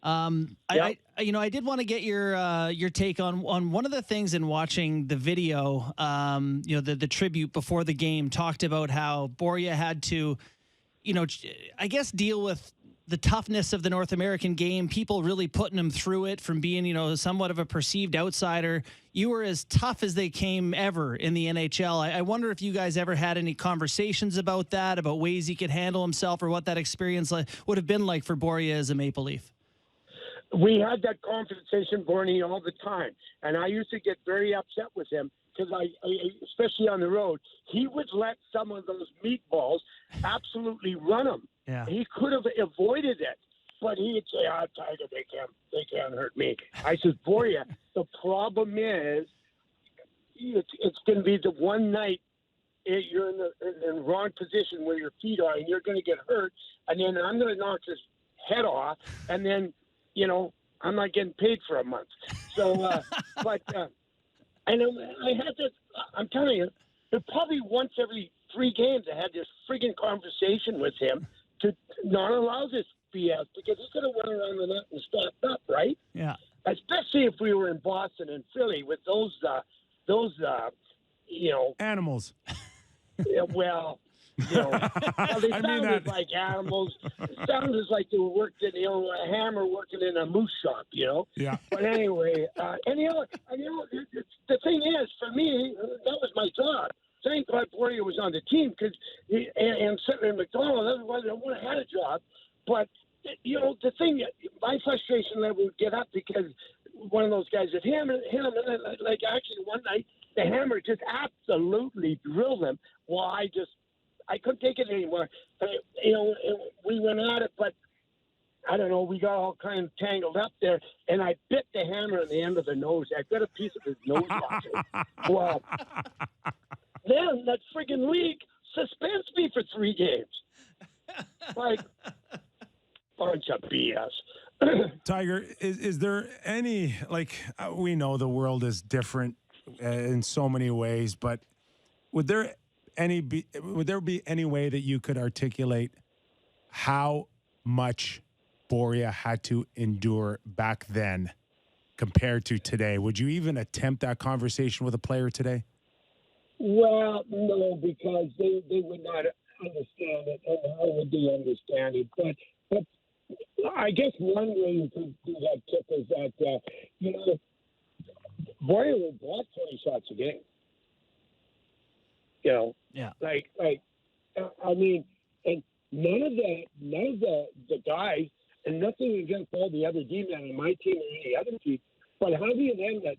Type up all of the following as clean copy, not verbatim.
I did want to get your take on one of the things in watching the video. The tribute before the game talked about how Börje had to, I guess, deal with the toughness of the North American game, people really putting him through it from being, somewhat of a perceived outsider. You were as tough as they came ever in the NHL. I wonder if you guys ever had any conversations about that, about ways he could handle himself, or what that experience would have been like for Börje as a Maple Leaf. We had that conversation, Bourne, all the time. And I used to get very upset with him because I, especially on the road, he would let some of those meatballs absolutely run him. Yeah. He could have avoided it, but he'd say, Tiger, they can't hurt me. I said, Börje, the problem is it's going to be the one night you're in the wrong position where your feet are and you're going to get hurt, and then I'm going to knock his head off, and then, I'm not getting paid for a month. So, and I had this, I'm telling you, probably once every 3 games I had this friggin' conversation with him to not allow this BS, because he could have went around the net and stopped up, right? Yeah. Especially if we were in Boston and Philly with those animals. Well, they sounded like animals. It sounded like they were working, a hammer working in a moose shop, Yeah. But anyway, the thing is, for me, that was my job. Thank God Börje was on the team, because and sitting in McDonald's, otherwise I would have had a job. But the thing, my frustration level would get up because one of those guys would him, and like actually one night the hammer just absolutely drilled him. Well, I couldn't take it anymore. We went at it, but I don't know. We got all kind of tangled up there, and I bit the hammer in the end of the nose. I bit a piece of his nose off. Well, then that friggin' league suspends me for 3 games. Like, bunch of BS. Tiger, is there any, we know the world is different in so many ways, but would there be any way that you could articulate how much Börje had to endure back then compared to today? Would you even attempt that conversation with a player today? Well, no, because they would not understand it, and how would they understand it? But I guess one way you could do that, Kip, is that, Börje would block 20 shots a game. Yeah. I mean, and none of the guys, and nothing against all the other D-men on my team or any other team, but how do you name that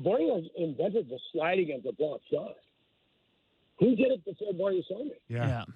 Börje invented the sliding and the block shot? Who did it before Börje Salming? Yeah.